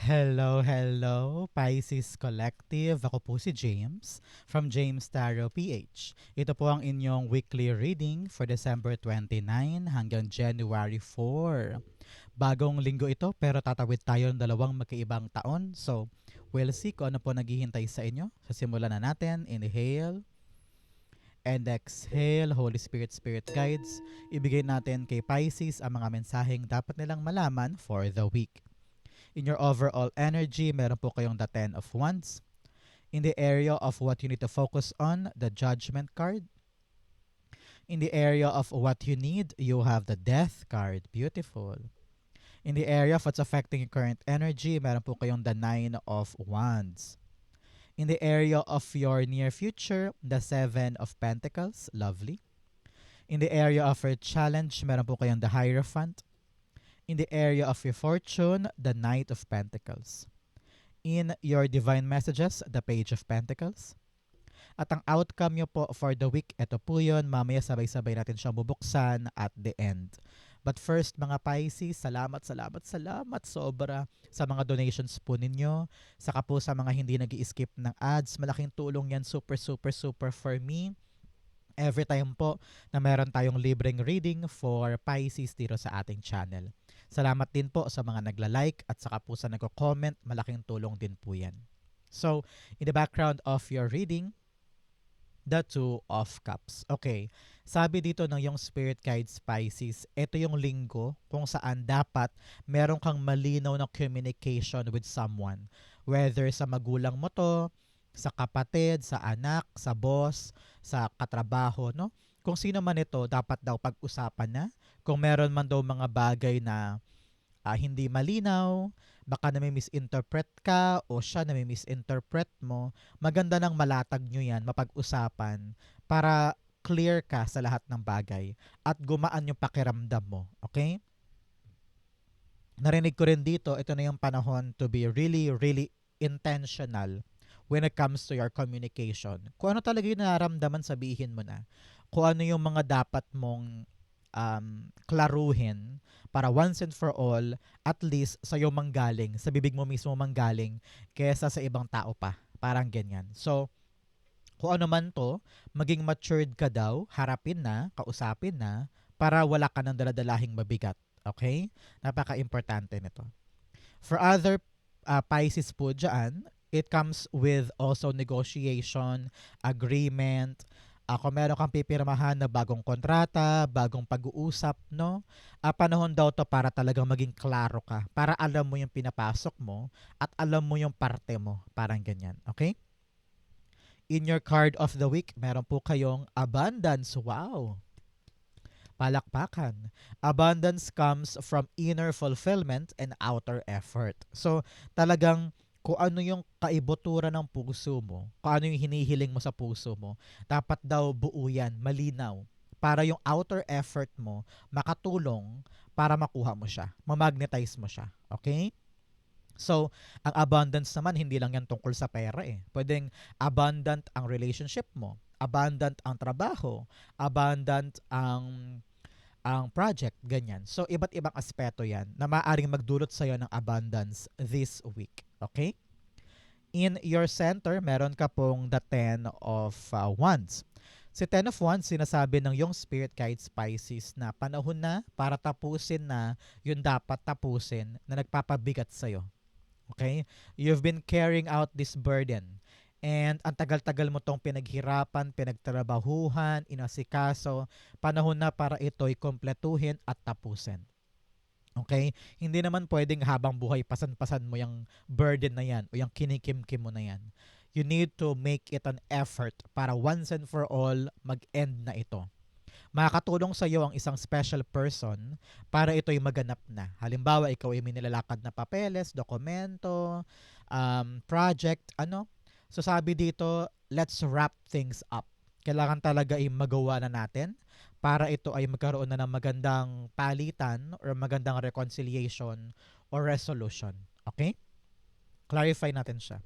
Hello, hello, Pisces Collective. Ako po si James from James Tarot PH. Ito po ang inyong weekly reading for December 29 hanggang January 4. Bagong linggo ito pero tatawid tayo ng dalawang magkaibang taon. So, we'll see kung ano po naghihintay sa inyo. So, simulan na natin. Inhale and exhale. Holy Spirit, Spirit Guides. Ibigay natin kay Pisces ang mga mensaheng dapat nilang malaman for the week. In your overall energy, meron po kayong the 10 of Wands. In the area of what you need to focus on, the Judgment card. In the area of what you need, you have the Death card. Beautiful. In the area of what's affecting your current energy, meron po kayong the 9 of Wands. In the area of your near future, the 7 of Pentacles. Lovely. In the area of your challenge, meron po kayong the Hierophant. In the area of your fortune, the Knight of Pentacles. In your divine messages, the Page of Pentacles. At ang outcome nyo po for the week, ito po yun. Mamaya sabay-sabay natin siyang bubuksan at the end. But first, mga Pisces, salamat sobra sa mga donations po ninyo. Saka po sa mga hindi nag-i-skip ng ads. Malaking tulong yan. Super for me. Every time po na meron tayong libreng reading for Pisces dito sa ating channel. Salamat din po sa mga nagla-like at saka po sa nagko-comment. Malaking tulong din po yan. So, in the background of your reading, the Two of Cups. Okay, sabi dito ng yung Spirit Guides Pisces, ito yung linggo kung saan dapat meron kang malinaw na communication with someone. Whether sa magulang mo to, sa kapatid, sa anak, sa boss, sa katrabaho, no? Kung sino man ito, dapat daw pag-usapan na. Kung meron man daw mga bagay na hindi malinaw, baka na may misinterpret ka o siya na may misinterpret mo, maganda nang malatag nyo yan, mapag-usapan para clear ka sa lahat ng bagay at gumaan yung pakiramdam mo. Okay? Narinig ko rin dito, ito na yung panahon to be really intentional when it comes to your communication. Kung ano talaga yung nararamdaman, sabihin mo na. Kung ano yung mga dapat mong klaruhin para once and for all, at least sa'yo manggaling, sa bibig mo mismo manggaling, kesa sa ibang tao pa. Parang ganyan. So, kung ano man to, maging matured ka daw, harapin na, kausapin na, para wala ka ng daladalahing mabigat. Okay? Napaka-importante nito. For other Pisces po dyan, it comes with also negotiation, agreement, kung meron kang pipirmahan na bagong kontrata, bagong pag-uusap, no? Panahon daw to para talagang maging klaro ka. Para alam mo yung pinapasok mo at alam mo yung parte mo. Parang ganyan. Okay? In your card of the week, meron po kayong abundance. Wow! Palakpakan. Abundance comes from inner fulfillment and outer effort. So, talagang kung ano yung kaibuturan ng puso mo, kung ano yung hinihiling mo sa puso mo, dapat daw buo yan, malinaw. Para yung outer effort mo makatulong para makuha mo siya, mamagnetize mo siya. Okay? So, ang abundance naman, hindi lang yan tungkol sa pera eh. Pwedeng abundant ang relationship mo, abundant ang trabaho, abundant ang project, ganyan. So, iba't ibang aspeto yan na maaaring magdulot sa'yo ng abundance this week. Okay? In your center, meron ka pong the 10 of Wands. Si 10 of Wands, sinasabi ng yung Spirit Guides Pisces na panahon na para tapusin na yung dapat tapusin na nagpapabigat sa'yo. Okay? You've been carrying out this burden. And ang tagal-tagal mo tong pinaghirapan, pinagtrabahuhan, inasikaso, panahon na para ito'y kompletuhin at tapusin. Okay? Hindi naman pwedeng habang buhay pasan-pasan mo yung burden na yan o yung kinikim-kim mo na yan. You need to make it an effort para once and for all mag-end na ito. Makakatulong sa iyo ang isang special person para ito'y maganap na. Halimbawa, ikaw ay may nilalakad na papeles, dokumento, project, ano. So sabi dito, let's wrap things up. Kailangan talaga ay magawa na natin para ito ay magkaroon na ng magandang palitan or magandang reconciliation or resolution. Okay? Clarify natin siya.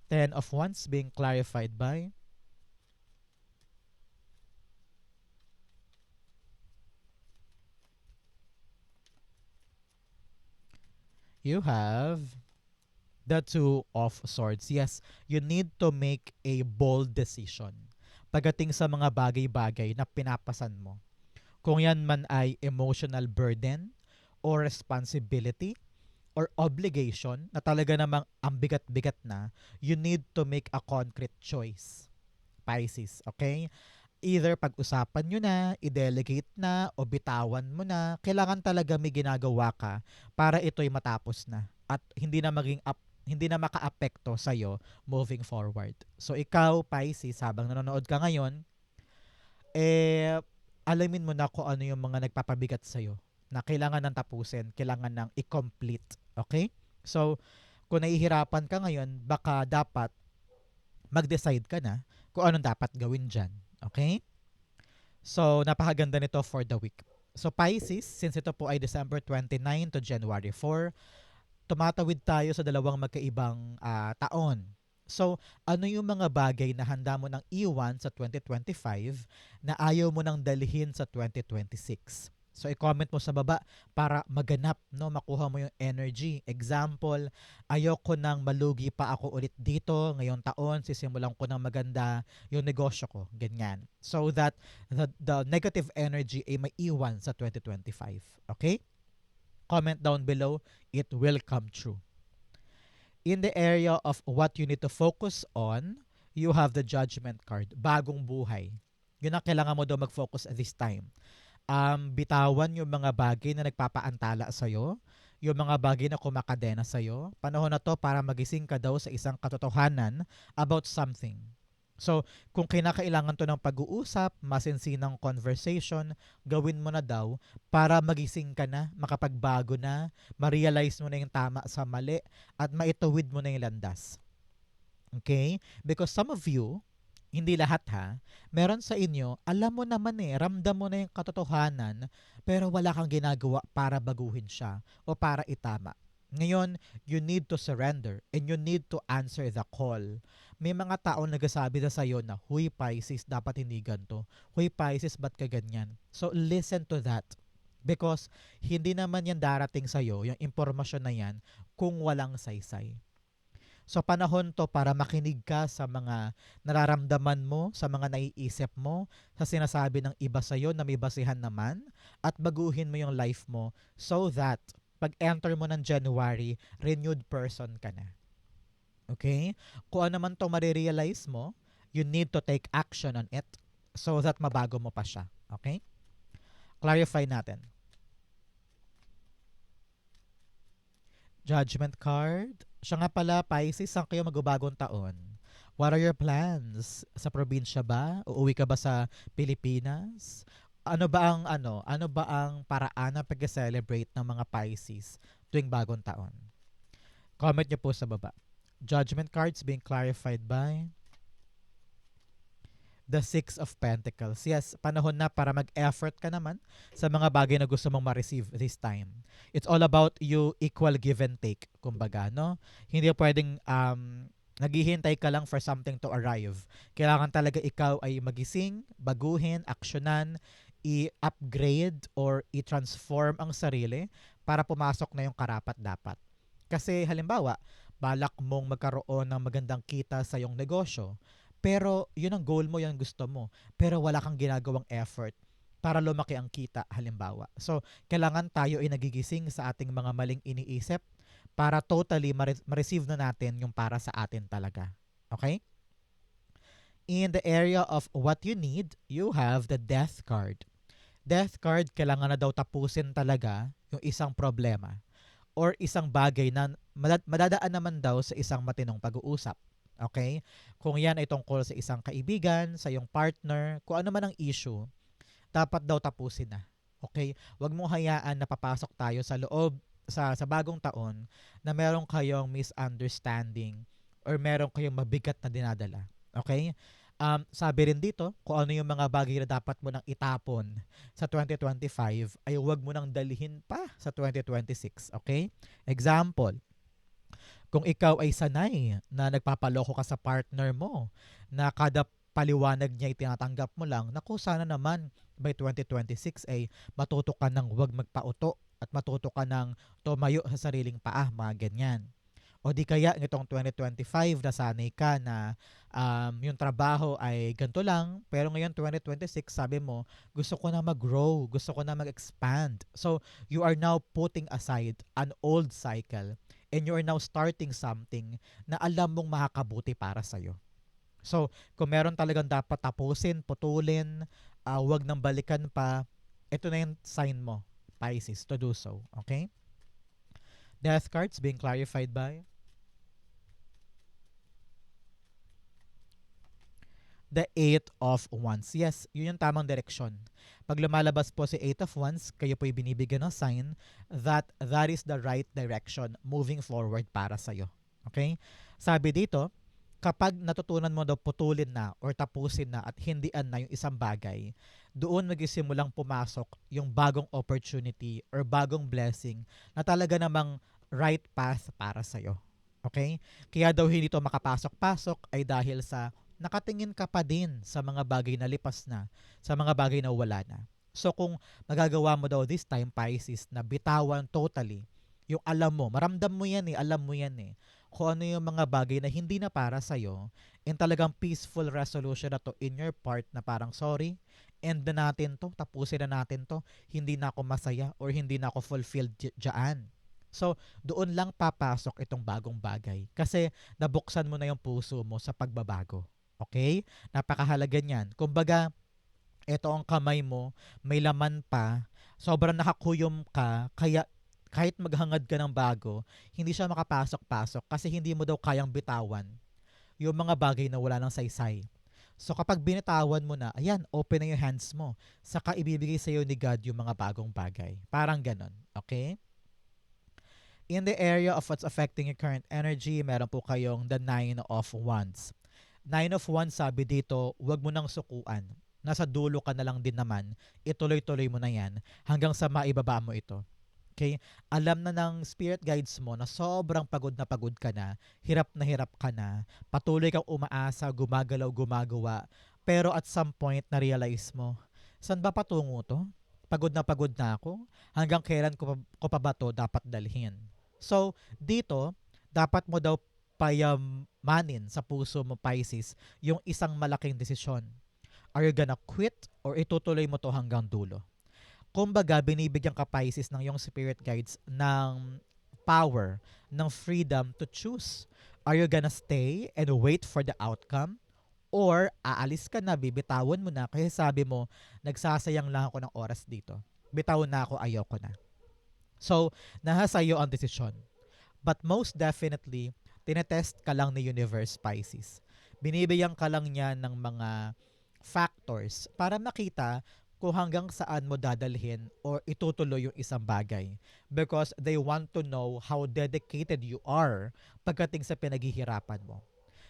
10 of Wands being clarified by you have The Two of Swords. Yes, you need to make a bold decision pagdating sa mga bagay-bagay na pinapasan mo. Kung yan man ay emotional burden or responsibility or obligation na talaga namang ang bigat-bigat na, you need to make a concrete choice. Pisces, okay? Either pag-usapan nyo na, i-delegate na, o bitawan mo na, kailangan talaga may ginagawa ka para ito'y matapos na at hindi na makaapekto sa'yo moving forward. So ikaw, Pisces, habang nanonood ka ngayon, alamin mo na kung ano yung mga nagpapabigat sa'yo na kailangan ng tapusin, kailangan ng i-complete. Okay? So, kung nahihirapan ka ngayon, baka dapat mag-decide ka na kung anong dapat gawin dyan. Okay? So, napakaganda nito for the week. So, Pisces, since ito po ay December 29 to January 4, tumatawid tayo sa dalawang magkaibang taon. So, ano yung mga bagay na handa mo nang iwan sa 2025 na ayaw mo nang dalhin sa 2026? So, i-comment mo sa baba para maganap, no? Makuha mo yung energy. Example, ayoko nang malugi pa ako ulit dito ngayong taon, sisimulan ko ng maganda yung negosyo ko. Ganyan. So that the negative energy ay maiwan sa 2025. Okay? Comment down below. It will come true. In the area of what you need to focus on, you have the Judgment card. Bagong buhay. Yun ang kailangan mo daw mag-focus at this time. Bitawan yung mga bagay na nagpapaantala sa'yo, yung mga bagay na kumakadena sa'yo. Panahon na to para magising ka daw sa isang katotohanan about something. So, kung kinakailangan to ng pag-uusap, masinsinang conversation, gawin mo na daw para magising ka na, makapagbago na, ma-realize mo na yung tama sa mali, at maituwid mo na yung landas. Okay? Because some of you, hindi lahat ha, meron sa inyo, alam mo naman ramdam mo na yung katotohanan, pero wala kang ginagawa para baguhin siya o para itama. Ngayon, you need to surrender and you need to answer the call. May mga tao nagsasabi na sa'yo na, huy Pisces, dapat hindi ganito. Huy Pisces, ba't ka ganyan? So, listen to that. Because hindi naman yan darating sa'yo, yung impormasyon na yan, kung walang saysay. So panahon to para makinig ka sa mga nararamdaman mo, sa mga naiisip mo, sa sinasabi ng iba sa'yo na may basihan naman, at baguhin mo yung life mo so that pag enter mo ng January, renewed person ka na. Okay? Kung ano man to marirealize mo, you need to take action on it so that mabago mo pa siya. Okay? Clarify natin. Judgment card. Siya nga pala, Pisces, saan kayo magbabagong taon? What are your plans? Sa probinsya ba? Uuwi ka ba sa Pilipinas? Ano ba ang paraan na pag-celebrate ng mga Pisces tuwing bagong taon? Comment niyo po sa baba. Judgment cards being clarified by the Six of Pentacles. Yes, panahon na para mag-effort ka naman sa mga bagay na gusto mong ma-receive this time. It's all about you equal give and take, kumbaga, no? Hindi pwedeng naghihintay ka lang for something to arrive. Kailangan talaga ikaw ay magising, baguhin, aksyonan, i-upgrade or i-transform ang sarili para pumasok na yung karapat-dapat. Kasi halimbawa, balak mong magkaroon ng magandang kita sa iyong negosyo, pero yun ang goal mo, yun ang gusto mo. Pero wala kang ginagawang effort para lumaki ang kita, halimbawa. So, kailangan tayo ay nagigising sa ating mga maling iniisip para totally ma-receive na natin yung para sa atin talaga. Okay? In the area of what you need, you have the Death card. Death card, kailangan na daw tapusin talaga yung isang problema or isang bagay na madadaan naman daw sa isang matinong pag-uusap. Okay? Kung yan ay tungkol sa isang kaibigan, sa iyong partner, kung ano man ang issue, dapat daw tapusin na. Okay? Huwag mong hayaan na papasok tayo sa loob, sa bagong taon, na meron kayong misunderstanding or meron kayong mabigat na dinadala. Okay? Sabi rin dito, kung ano yung mga bagay na dapat mo nang itapon sa 2025, ay huwag mo nang dalhin pa sa 2026. Okay? Example, kung ikaw ay sanay na nagpapaloko ka sa partner mo, na kada paliwanag niya itinatanggap mo lang, naku, sana naman by 2026 ay matuto ka ng huwag magpauto at matuto ka ng tumayo sa sariling paa, mga ganyan. O di kaya nitong 2025 nasanay ka na yung trabaho ay ganito lang, pero ngayon 2026 sabi mo, gusto ko na mag-grow, gusto ko na mag-expand. So, you are now putting aside an old cycle and you are now starting something na alam mong makakabuti para sa'yo. So, kung meron talagang dapat tapusin, putulin, wag nang balikan pa, ito na yung sign mo, Pisces, to do so. Okay? Death cards being clarified by the Eight of Wands. Yes, yun yung tamang direksyon. Pag lumalabas po si Eight of Wands, kayo po'y binibigyan ng sign that that is the right direction moving forward para sa'yo. Okay? Sabi dito, kapag natutunan mo daw putulin na or tapusin na at hindian na yung isang bagay, doon magsimulang pumasok yung bagong opportunity or bagong blessing na talaga namang right path para sa'yo. Okay? Kaya daw hindi to makapasok-pasok ay dahil sa nakatingin ka pa din sa mga bagay na lipas na, sa mga bagay na wala na. So kung magagawa mo daw this time, Pisces, na bitawan totally, yung alam mo, maramdam mo yan eh, alam mo yan eh, kung ano yung mga bagay na hindi na para sa'yo, and talagang peaceful resolution na to in your part na parang sorry, end na natin to, tapusin na natin to, hindi na ako masaya or hindi na ako fulfilled dyan. So, doon lang papasok itong bagong bagay kasi nabuksan mo na yung puso mo sa pagbabago. Okay? Napakahalaga niyan. Kumbaga, ito ang kamay mo, may laman pa, sobrang nakakuyom ka, kaya kahit maghangad ka ng bago, hindi siya makapasok-pasok kasi hindi mo daw kayang bitawan yung mga bagay na wala ng saysay. So kapag binitawan mo na, ayan, open na yung hands mo. Saka ibibigay sa'yo ni God yung mga bagong bagay. Parang ganon. Okay? In the area of what's affecting your current energy, meron po kayong the Nine of Wands. Nine of Wands, sabi dito, huwag mo nang sukuan. Nasa dulo ka na lang din naman. Ituloy-tuloy mo na yan hanggang sa maibaba mo ito. Okay? Alam na ng spirit guides mo na sobrang pagod na pagod ka na hirap ka na, patuloy kang umaasa, gumagalaw, gumagawa, pero at some point na-realize mo, saan ba patungo to? Pagod na ako? Hanggang kailan ko pa ba to dapat dalhin? So, dito, dapat mo daw payamanin sa puso mo, Pisces, yung isang malaking desisyon. Are you gonna quit or itutuloy mo to hanggang dulo? Kumbaga, binibigyan ka, Pisces, ng yung spirit guides ng power, ng freedom to choose. Are you gonna stay and wait for the outcome? Or aalis ka na, bibitawan mo na kasi sabi mo, nagsasayang lang ako ng oras dito. Bitawan na ako, ayoko na. So, nasa iyo ang desisyon. But most definitely, tinetest ka lang ni Universe, Pisces. Binibigyan ka lang niya ng mga factors para makita kung hanggang saan mo dadalhin or itutuloy yung isang bagay. Because they want to know how dedicated you are pagdating sa pinaghihirapan mo.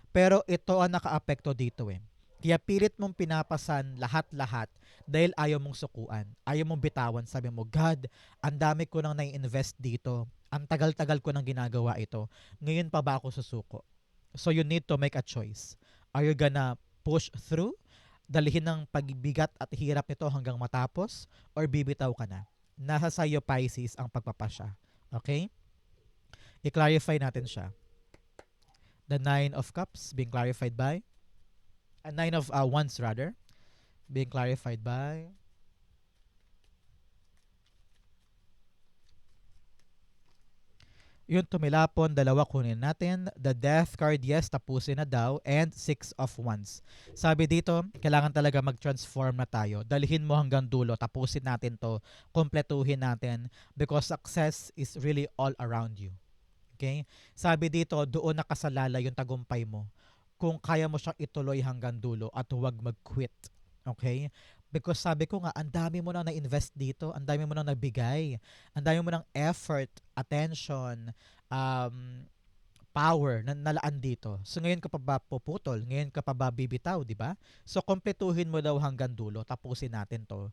Pero ito ang nakaapekto dito eh. Kaya pilit mong pinapasan lahat-lahat dahil ayaw mong sukuan. Ayaw mong bitawan. Sabi mo, God, ang dami ko nang nai-invest dito. Ang tagal-tagal ko nang ginagawa ito. Ngayon pa ba ako susuko? So you need to make a choice. Are you gonna push through? Dalhin ng pagbigat at hirap nito hanggang matapos? Or bibitaw ka na? Nasa sayo, Pisces, ang pagpapasya. Okay? I-clarify natin siya. The Nine of Cups being clarified by Nine of Wands rather, being clarified by yung tumilapon, dalawa kunin natin. The Death card, yes, tapusin na daw. And Six of Wands. Sabi dito, kailangan talaga mag-transform na tayo. Dalhin mo hanggang dulo. Tapusin natin to. Kompletuhin natin. Because success is really all around you. Okay? Sabi dito, doon nakasalala yung tagumpay mo. Kung kaya mo siyang ituloy hanggang dulo at huwag mag-quit. Okay? Because sabi ko nga, ang dami mo nang na-invest dito, ang dami mo nang nabigay, ang dami mo nang effort, attention, power na nalaan dito. So ngayon ka pa ba puputol? Ngayon ka pa ba bibitaw, di ba? So kompletuhin mo daw hanggang dulo, tapusin natin to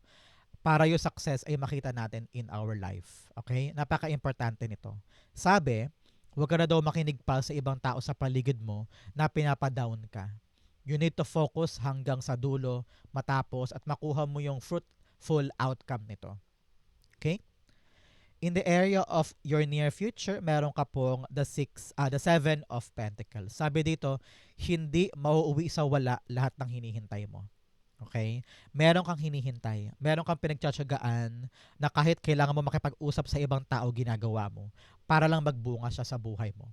para yung success ay makita natin in our life. Okay? Napaka-importante nito. Sabi, huwag ka na daw makinig pa sa ibang tao sa paligid mo na pinapadown ka. You need to focus hanggang sa dulo, matapos, at makuha mo yung fruitful outcome nito. Okay? In the area of your near future, meron ka pong the Seven of Pentacles. Sabi dito, hindi mauuwi sa wala lahat ng hinihintay mo. Okay? Meron kang hinihintay. Meron kang pinagtsatsagaan na kahit kailangan mo makipag-usap sa ibang tao, ginagawa mo para lang magbunga siya sa buhay mo.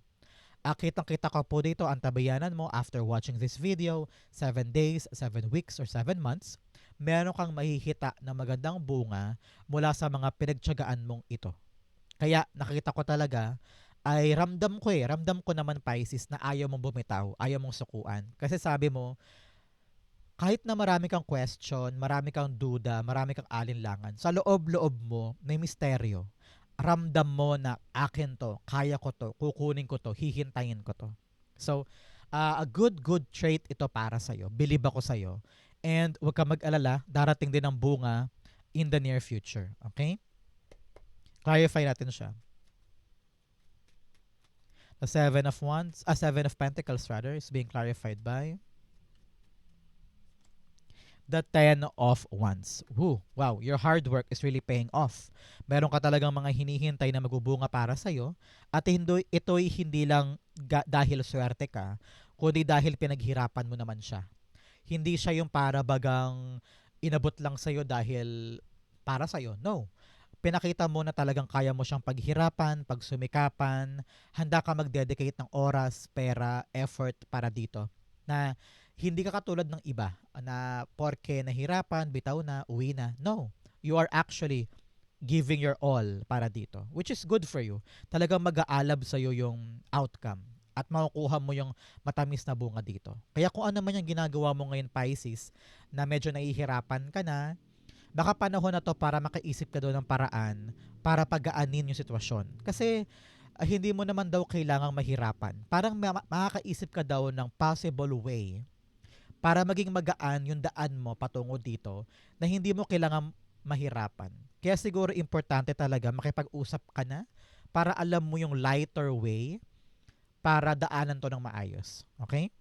Kitang-kita ko po dito ang tabayanan mo after watching this video, 7 days, 7 weeks, or 7 months, meron kang mahihita na magandang bunga mula sa mga pinagtsagaan mong ito. Kaya nakikita ko talaga, ay ramdam ko naman Pisces na ayaw mong bumitaw, ayaw mong sukuan. Kasi sabi mo, kahit na marami kang question, marami kang duda, marami kang alinlangan, sa loob-loob mo, may misteryo. Ramdam mo na akin to, kaya ko to, kukunin ko to, hihintayin ko to. So, a good trait ito para sa'yo. Believe ako sa'yo. And huwag ka mag-alala, darating din ang bunga in the near future. Okay? Clarify natin siya. The Seven of Pentacles rather, is being clarified by the Ten of Wands. Wow, your hard work is really paying off. Meron ka talagang mga hinihintay na magbubunga para sa'yo at ito'y hindi lang dahil swerte ka, kundi dahil pinaghirapan mo naman siya. Hindi siya yung para bagang inabot lang sa'yo dahil para sa'yo. No. Pinakita mo na talagang kaya mo siyang paghirapan, pagsumikapan, handa ka mag-dedicate ng oras, pera, effort para dito. Na hindi ka katulad ng iba na porke nahirapan, bitaw na, uwi na. No. You are actually giving your all para dito, which is good for you. Talagang mag-aalab sa'yo yung outcome at makukuha mo yung matamis na bunga dito. Kaya kung ano man yung ginagawa mo ngayon, Pisces, na medyo nahihirapan ka na, baka panahon na to para makaisip ka doon ng paraan para pagaanin yung sitwasyon. Kasi hindi mo naman daw kailangang mahirapan. Parang makakaisip ka daw ng possible way para maging magaan yung daan mo patungo dito na hindi mo kailangan mahirapan. Kaya siguro importante talaga makipag-usap ka na para alam mo yung lighter way para daanan to ng maayos. Okay?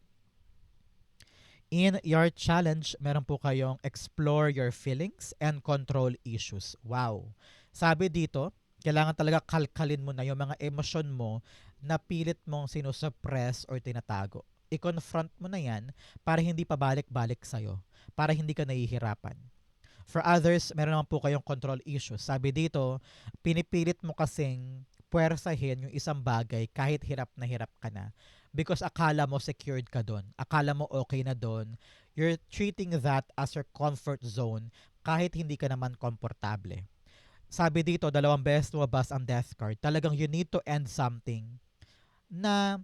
In your challenge, meron po kayong explore your feelings and control issues. Wow. Sabi dito, kailangan talaga kalkalin mo na yung mga emosyon mo na pilit mong sinusuppress or tinatago. I-confront mo na yan para hindi pa balik-balik sa'yo, para hindi ka nahihirapan. For others, meron naman po kayong control issues. Sabi dito, pinipilit mo kasing puwersahin yung isang bagay kahit hirap na hirap ka na. Because akala mo secured ka doon. Akala mo okay na doon. You're treating that as your comfort zone kahit hindi ka naman komportable. Sabi dito, 2 beses lumabas ang death card. Talagang you need to end something na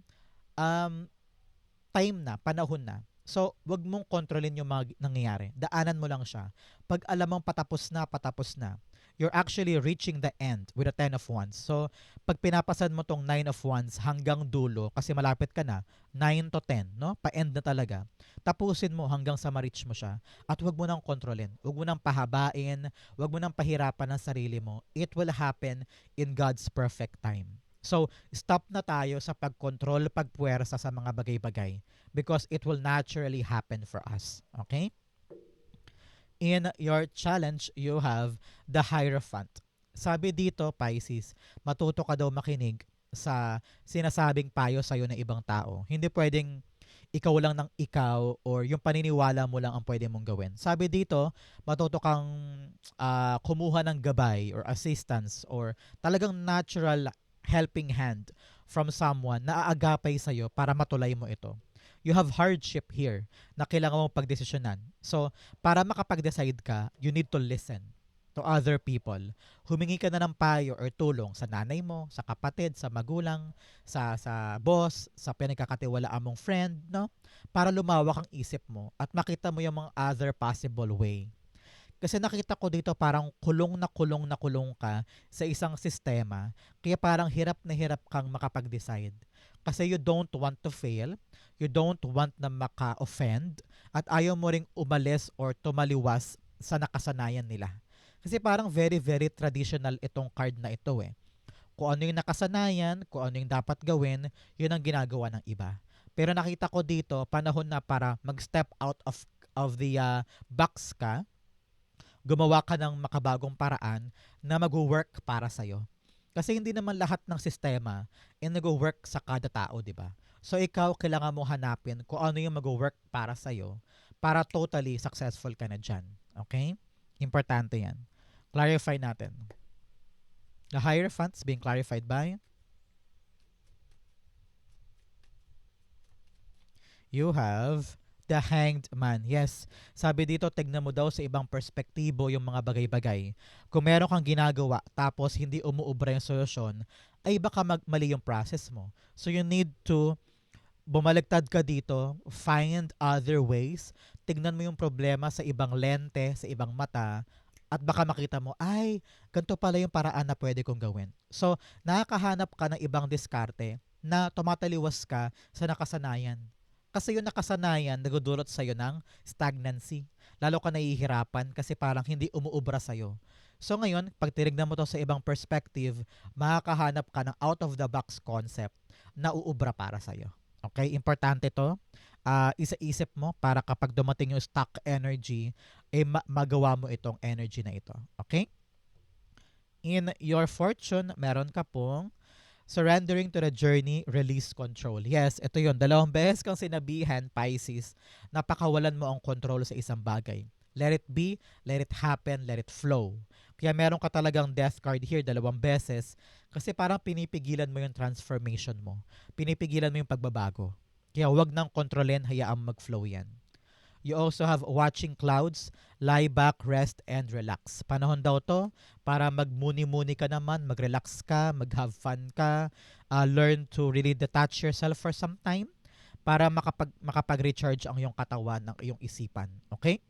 time na, panahon na. So, wag mong kontrolin yung mga nangyayari. Daanan mo lang siya. Pag alam mong patapos na, you're actually reaching the end with the 10 of Wands. So, pag pinapasan mo tong 9 of Wands hanggang dulo, kasi malapit ka na, 9 to 10, no? Pa-end na talaga. Tapusin mo hanggang sa ma-reach mo siya. At wag mo nang kontrolin. Wag mo nang pahabain. Wag mo nang pahirapan ang sarili mo. It will happen in God's perfect time. So, stop na tayo sa pagkontrol, pagpuwersa sa mga bagay-bagay because it will naturally happen for us. Okay? In your challenge, you have the Hierophant. Sabi dito, Pisces, matuto ka daw makinig sa sinasabing payo sa'yo ng ibang tao. Hindi pwedeng ikaw lang ng ikaw or yung paniniwala mo lang ang pwede mong gawin. Sabi dito, matuto kang kumuha ng gabay or assistance or talagang natural helping hand from someone na aagapay sa'yo para matulay mo ito. You have hardship here na kailangan mong pagdesisyonan. So, para makapag-decide ka, you need to listen to other people. Humingi ka na ng payo or tulong sa nanay mo, sa kapatid, sa magulang, sa boss, sa pinagkakatiwalaan mong friend, no? Para lumawak ang isip mo at makita mo yung mga other possible way. Kasi nakita ko dito parang kulong na kulong ka sa isang sistema. Kaya parang hirap na hirap kang makapag-decide. Kasi you don't want to fail, you don't want na maka-offend, at ayaw mo ring umalis or tumaliwas sa nakasanayan nila. Kasi parang very, very traditional itong card na ito eh. Kung ano yung nakasanayan, kung ano yung dapat gawin, yun ang ginagawa ng iba. Pero nakita ko dito, panahon na para mag-step out of the box ka, gumawa ka ng makabagong paraan na mag-work para sa'yo. Kasi hindi naman lahat ng sistema ay nag-work sa kada tao, di ba? So ikaw, kailangan mo hanapin kung ano yung mag-work para sa'yo para totally successful ka na dyan. Okay? Importante yan. Clarify natin. The Hierophants being clarified by you have the Hanged Man. Yes, sabi dito, tignan mo daw sa ibang perspektibo yung mga bagay-bagay. Kung meron kang ginagawa tapos hindi umuubra yung solusyon, ay baka mali yung process mo. So you need to bumaliktad ka dito, find other ways, tignan mo yung problema sa ibang lente, sa ibang mata, at baka makita mo, ay, ganito pala yung paraan na pwede kong gawin. So, nakakahanap ka ng ibang diskarte na tumataliwas ka sa nakasanayan. Kasi yung nakasanayan, nagudulot sa'yo ng stagnancy. Lalo ka nahihirapan kasi parang hindi umuubra sa'yo. So ngayon, pag tinignan mo to sa ibang perspective, makakahanap ka ng out-of-the-box concept na uubra para sa'yo. Okay? Importante to. Isa-isip mo para kapag dumating yung stuck energy, magawa mo itong energy na ito. Okay? In your fortune, meron ka pong surrendering to the journey, release control. Yes, ito yun. 2 beses kang sinabihan, Pisces, napakawalan mo ang control sa isang bagay. Let it be, let it happen, let it flow. Kaya meron ka talagang death card here 2 beses kasi parang pinipigilan mo yung transformation mo. Pinipigilan mo yung pagbabago. Kaya wag nang kontrolin, hayaan mag-flow yan. You also have watching clouds, lie back, rest, and relax. Panahon daw to para magmuni-muni ka naman, mag-relax ka, mag-have fun ka, learn to really detach yourself for some time para makapag-recharge ang iyong katawan ng iyong isipan. Okay?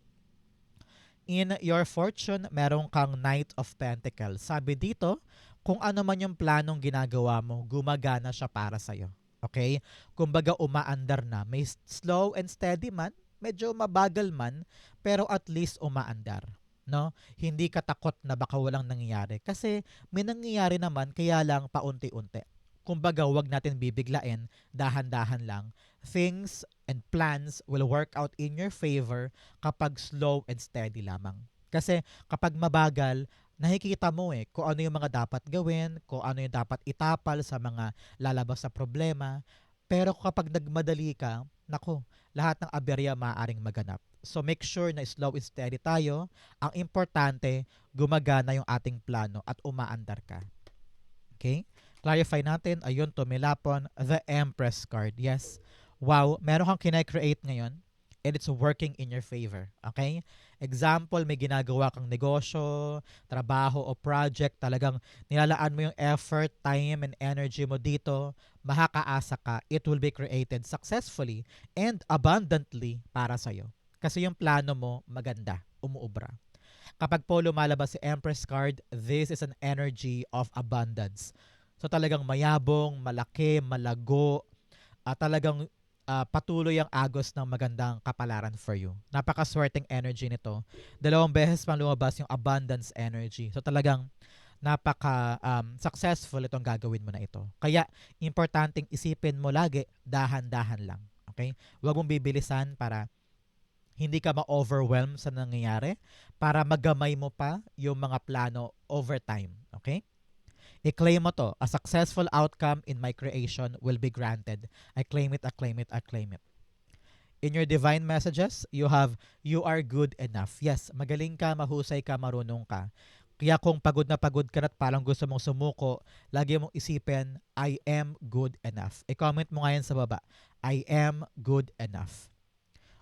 In your fortune, meron kang Knight of Pentacles. Sabi dito, kung ano man yung planong ginagawa mo, gumagana siya para sa'yo. Okay? Kumbaga umaandar na. May slow and steady man, medyo mabagal man, pero at least umaandar. No? Hindi ka takot na baka walang nangyayari. Kasi may nangyayari naman, kaya lang paunti-unti. Kumbaga, wag natin bibiglain, dahan-dahan lang. Things and plans will work out in your favor kapag slow and steady lamang. Kasi kapag mabagal, nakikita mo kung ano yung mga dapat gawin, kung ano yung dapat itapal sa mga lalabas sa problema. Pero kapag nagmadali ka, nako, lahat ng aberya maaaring maganap. So make sure na slow and steady tayo. Ang importante, gumagana yung ating plano at umaandar ka. Okay? Clarify natin, ayun, tumilapon, the Empress card. Yes. Wow, meron kang kinecreate ngayon and it's working in your favor. Okay? Example, may ginagawa kang negosyo, trabaho o project, talagang nilalaan mo yung effort, time, and energy mo dito, makakaasa ka, it will be created successfully and abundantly para sa'yo. Kasi yung plano mo, maganda, umuubra. Kapag po lumalabas si Empress card, this is an energy of abundance. So talagang mayabong, malaki, malago, talagang patuloy ang agos ng magandang kapalaran for you. Napakaswerteng energy nito. 2 beses pang lumabas yung abundance energy. So talagang successful itong gagawin mo na ito. Kaya importanteng isipin mo lagi, dahan-dahan lang. Okay? Huwag mong bibilisan para hindi ka ma-overwhelm sa nangyayari, para magamay mo pa yung mga plano over time. Okay? I-claim mo to. A successful outcome in my creation will be granted. I claim it, I claim it, I claim it. In your divine messages, you have, you are good enough. Yes, magaling ka, mahusay ka, marunong ka. Kaya kung pagod na pagod ka at parang gusto mong sumuko, lagi mong isipin, I am good enough. I-comment mo ngayon sa baba, I am good enough.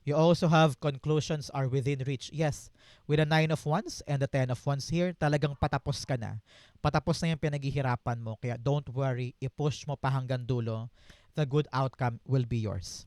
You also have conclusions are within reach. Yes, with the 9 of Wands and the 10 of Wands here, talagang patapos ka na. Patapos na yung pinaghihirapan mo. Kaya don't worry, i-push mo pa hanggang dulo. The good outcome will be yours.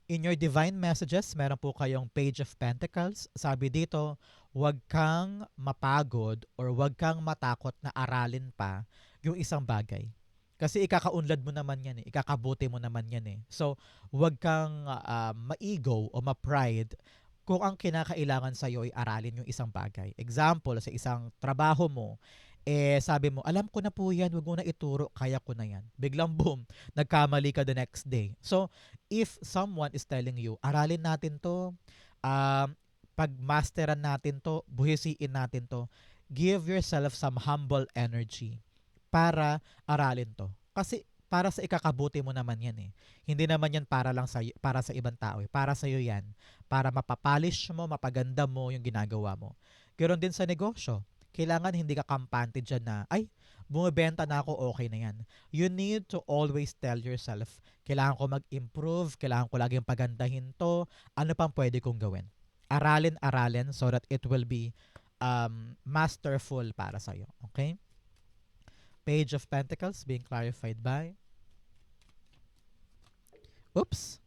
In your divine messages, meron po kayong Page of Pentacles. Sabi dito, huwag kang mapagod or huwag kang matakot na aralin pa yung isang bagay. Kasi ikakaunlad mo naman yan ikakabuti mo naman yan So, huwag kang ma-ego o ma-pride kung ang kinakailangan sa'yo ay aralin yung isang bagay. Example, sa isang trabaho mo, sabi mo, alam ko na po yan, huwag mo na ituro, kaya ko na yan. Biglang boom, nagkamali ka the next day. So, if someone is telling you, aralin natin to, pagmasteran natin to, buhisiin natin to, give yourself some humble energy. para aralin to. Kasi para sa ikakabuti mo naman yan eh. Hindi naman yan para sa ibang tao eh. Para sa iyo yan. Para mapapolish mo, mapaganda mo yung ginagawa mo. Ganoon din sa negosyo. Kailangan hindi ka kampante dyan na, ay, bumibenta na ako, okay na yan. You need to always tell yourself, kailangan ko mag-improve, kailangan ko laging pagandahin to, ano pang pwede kong gawin. Aralin so that it will be masterful para sa'yo. Okay? Page of Pentacles being clarified by, oops,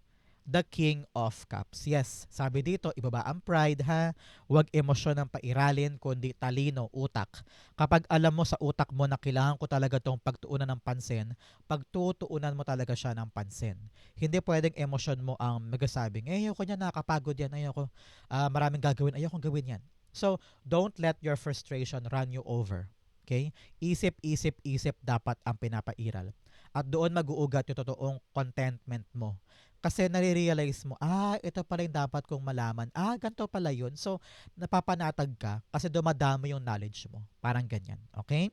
the King of Cups. Yes, sabi dito, ibaba ang pride ha. Huwag emosyon ang pairalin, kundi talino, utak. Kapag alam mo sa utak mo na kailangan ko talaga tong pagtuunan ng pansin, pagtutuunan mo talaga siya ng pansin. Hindi pwedeng emosyon mo ang magsasabing, ayoko niya, nakakapagod yan, ayoko, maraming gagawin, ayoko gawin yan. So, don't let your frustration run you over. Okay? Isip dapat ang pinapairal. At doon mag-uugat yung totoong contentment mo. Kasi nare-realize mo, ito pala yung dapat kong malaman. Ganito pala yun. So, napapanatag ka kasi dumadami yung knowledge mo. Parang ganyan. Okay?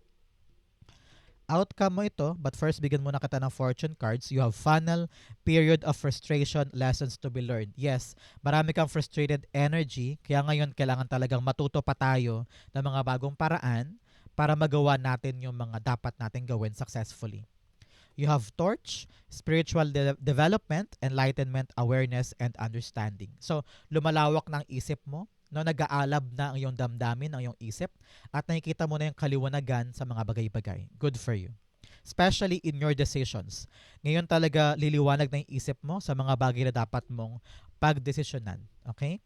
Outcome mo ito, but first, bigyan muna kita ng fortune cards. You have funnel, period of frustration, lessons to be learned. Yes, marami kang frustrated energy, kaya ngayon kailangan talagang matuto pa tayo ng mga bagong paraan para magawa natin yung mga dapat natin gawin successfully. You have torch, spiritual development, enlightenment, awareness, and understanding. So, lumalawak ng isip mo, no, nag-aalab na ang iyong damdamin, ang iyong isip, at nakikita mo na yung kaliwanagan sa mga bagay-bagay. Good for you. Especially in your decisions. Ngayon talaga liliwanag na yung isip mo sa mga bagay na dapat mong pagdesisyonan. Okay?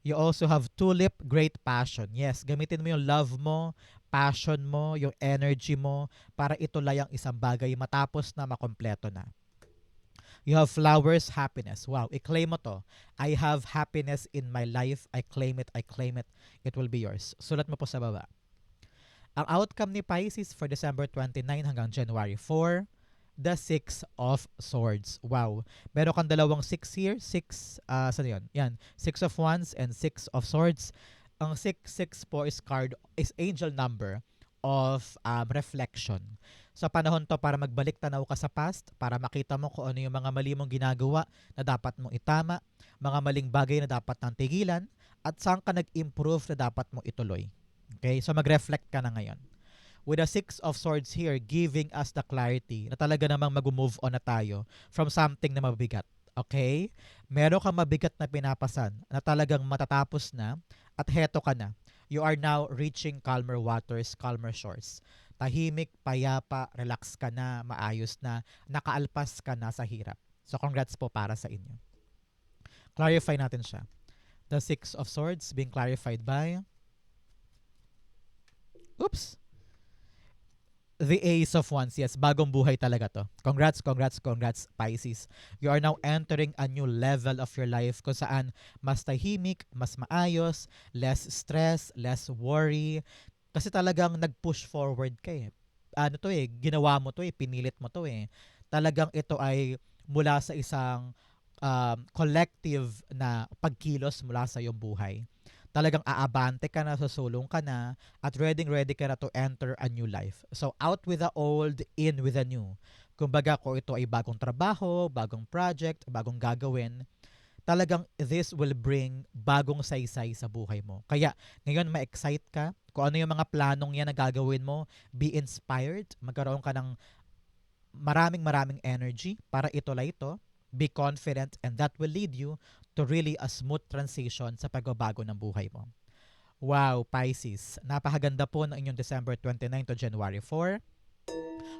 You also have tulip, great passion. Yes, gamitin mo yung love mo, passion mo, yung energy mo para itulay ang isang bagay matapos na makompleto na. You have flowers, happiness. Wow, i-claim mo to. I have happiness in my life. I claim it, I claim it. It will be yours. Sulat mo po sa baba. Ang outcome ni Pisces for December 29 hanggang January 4, the Six of Swords. Wow. Meron kang dalawang 6 here. 6, saan yun? Yan. 6 of Wands and 6 of Swords. Ang 6 po is angel number of reflection. Sa panahon to para magbalik tanaw ka sa past, para makita mo kung ano yung mga mali mong ginagawa na dapat mong itama, mga maling bagay na dapat nang tigilan, at saan ka nag-improve na dapat mong ituloy. Okay? So mag-reflect ka na ngayon. With the 6 of Swords here, giving us the clarity na talaga namang mag-move on na tayo from something na mabigat. Okay? Meron kang mabigat na pinapasan na talagang matatapos na at heto ka na. You are now reaching calmer waters, calmer shores. Tahimik, payapa, relax ka na, maayos na, nakaalpas ka na sa hirap. So congrats po para sa inyo. Clarify natin siya. The 6 of Swords being clarified by, oops, the Ace of Wands. Yes, bagong buhay talaga to. Congrats, Pisces. You are now entering a new level of your life kung saan mas tahimik, mas maayos, less stress, less worry. Kasi talagang nag-push forward ka eh. Ano to eh, ginawa mo to eh, pinilit mo to eh. Talagang ito ay mula sa isang collective na pagkilos mula sa iyong buhay. Talagang aabante ka na, susulong ka na, at ready ka na to enter a new life. So, out with the old, in with the new. Kumbaga, kung ito ay bagong trabaho, bagong project, bagong gagawin, talagang this will bring bagong saysay sa buhay mo. Kaya, ngayon ma-excite ka, kung ano yung mga planong yan na gagawin mo, be inspired, magkaroon ka ng maraming energy para ituloy ito, be confident, and that will lead you to really a smooth transition sa pagbabago ng buhay mo. Wow, Pisces. Napakaganda po ng inyong December 29 to January 4.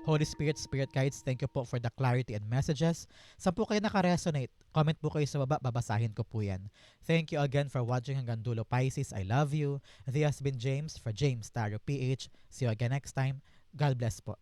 Holy Spirit, Spirit Guides, thank you po for the clarity and messages. Saan po kayo nakaresonate? Comment po kayo sa baba, babasahin ko po yan. Thank you again for watching hanggang dulo, Pisces. I love you. This has been James for James Tarot PH. See you again next time. God bless po.